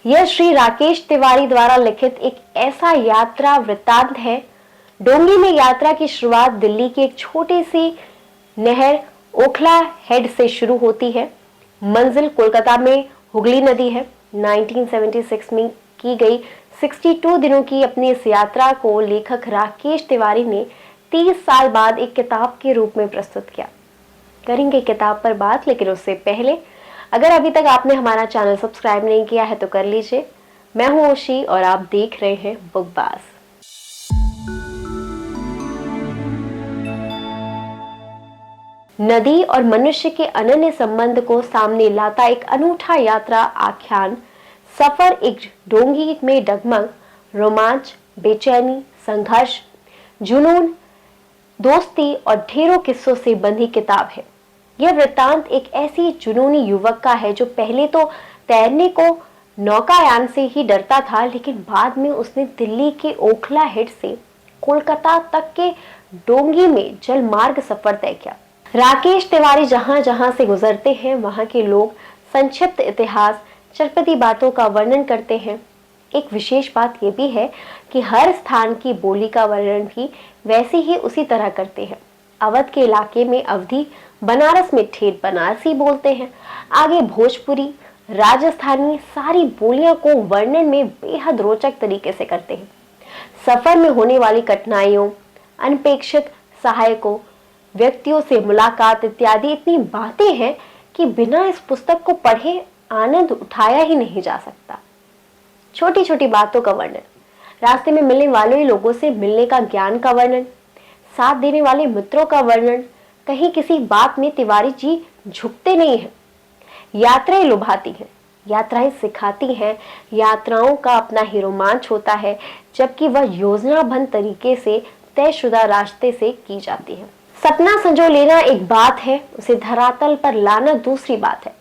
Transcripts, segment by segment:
यह श्री राकेश तिवारी द्वारा लिखित एक ऐसा यात्रा वृत्तांत है। डोंगी में यात्रा की शुरुआत दिल्ली की एक छोटी सी नहर ओखला हेड से शुरू होती है। मंजिल कोलकाता में हुगली नदी है। 1976 में की गई 62 दिनों की अपनी इस यात्रा को लेखक राकेश तिवारी ने 30 साल बाद एक किताब के रूप में प्रस्तुत किया। करेंगे किताब पर बात, लेकिन उससे पहले अगर अभी तक आपने हमारा चैनल सब्सक्राइब नहीं किया है तो कर लीजिए। मैं हूं ओशी और आप देख रहे हैं बुकबाज। नदी और मनुष्य के अनन्य संबंध को सामने लाता एक अनूठा यात्रा आख्यान सफर एक डोंगी में डगमग, रोमांच, बेचैनी, संघर्ष, जुनून, दोस्ती और ढेरों किस्सों से बंधी किताब है। यह वृत्तांत एक ऐसी जुनूनी युवक का है जो पहले तो तैरने को नौकायान से ही डरता था, लेकिन बाद में उसने दिल्ली के ओखला हेड से कोलकाता तक के डोंगी में जलमार्ग सफर तय किया। राकेश तिवारी जहां जहां से गुजरते हैं वहां के लोग संक्षिप्त इतिहास, चटपटी बातों का वर्णन करते हैं। एक विशेष बात यह भी है कि हर स्थान की बोली का वर्णन भी वैसे ही उसी तरह करते हैं। अवध के इलाके में अवधी, बनारस में ठेठ बनारसी बोलते हैं, आगे भोजपुरी, राजस्थानी, सारी बोलियों को वर्णन में बेहद रोचक तरीके से करते हैं। सफर में होने वाली कठिनाइयों, अनपेक्षित सहायकों, व्यक्तियों से मुलाकात इत्यादि इतनी बातें हैं कि बिना इस पुस्तक को पढ़े आनंद उठाया ही नहीं जा सकता। छोटी छोटी बातों का वर्णन, रास्ते में मिलने वाले लोगों से मिलने का ज्ञान का वर्णन, साथ देने वाले मित्रों का वर्णन, कहीं किसी बात में तिवारी जी झुकते नहीं हैं। यात्राएं लुभाती हैं, यात्राएं सिखाती हैं, यात्राओं का अपना ही रोमांच होता है, जबकि वह योजनाबद्ध तरीके से तयशुदा रास्ते से की जाती है। सपना संजो लेना एक बात है, उसे धरातल पर लाना दूसरी बात है।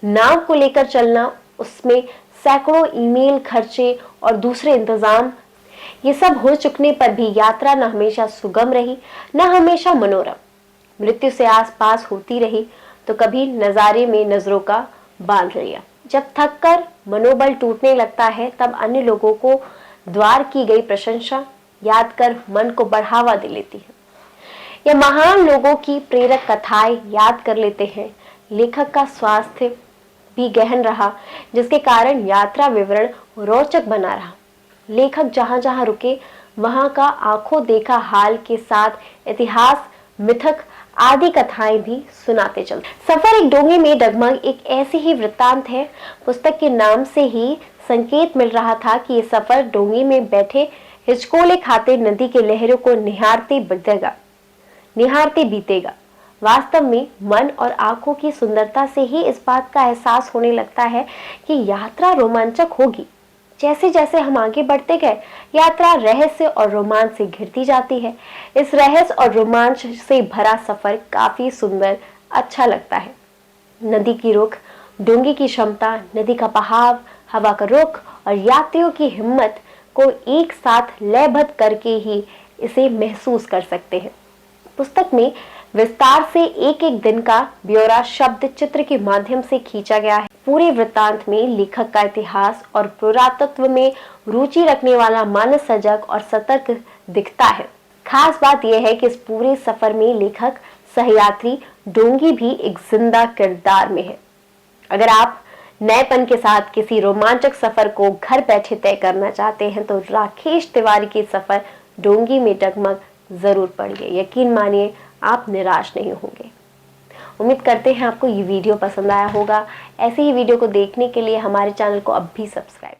नाव को लेकर चलना, उसमें सैकड़ों ईमेल खर्चे और दूसरे इंतजाम, ये सब हो चुकने पर भी यात्रा न हमेशा सुगम रही, न हमेशा मनोरम। मृत्यु से आसपास होती रही तो कभी नजारे में नजरों का बांध लिया। जब थक कर मनोबल टूटने लगता है तब अन्य लोगों को द्वार की गई प्रशंसा याद कर मन को बढ़ावा दे लेती है। यह महान लोगों की प्रेरक कथाएं याद कर लेते हैं। लेखक का स्वास्थ्य भी गहन रहा, जिसके कारण यात्रा विवरण रोचक बना रहा। लेखक जहां जहां रुके वहां का आंखों देखा हाल के साथ इतिहास, मिथक आदि कथाएं भी सुनाते चलते। सफर एक डोंगी में डगमग एक ऐसी ही वृत्तांत है। पुस्तक के नाम से ही संकेत मिल रहा था कि ये सफर डोंगी में बैठे हिचकोले खाते नदी के लहरों को निहारते बीतेगा। वास्तव में मन और आंखों की सुंदरता से ही इस बात का एहसास होने लगता है कि यात्रा रोमांचक होगी। जैसे जैसे हम आगे बढ़ते गए, यात्रा रहस्य और रोमांच से घिरती जाती है। इस रहस्य और रोमांच से भरा सफर काफी सुंदर, अच्छा लगता है। नदी की रुख, डोंगी की क्षमता, नदी का बहाव, हवा का रुख और यात्रियों की हिम्मत को एक साथ लयबद्ध करके ही इसे महसूस कर सकते हैं। पुस्तक में विस्तार से एक एक दिन का ब्यौरा शब्द चित्र के माध्यम से खींचा गया है। पूरे वृत्तांत में लेखक का इतिहास और पुरातत्व में रुचि रखने वाला मानस सजग और सतर्क दिखता है। खास बात यह है कि इस पूरे सफर में लेखक सहयात्री डोंगी भी एक जिंदा किरदार में है। अगर आप नएपन के साथ किसी रोमांचक सफर को घर बैठे तय करना चाहते हैं तो राकेश तिवारी के सफर डोंगी में डगमग जरूर पढ़िए। यकीन मानिए आप निराश नहीं होंगे। उम्मीद करते हैं आपको ये वीडियो पसंद आया होगा। ऐसे ही वीडियो को देखने के लिए हमारे चैनल को अब भी सब्सक्राइब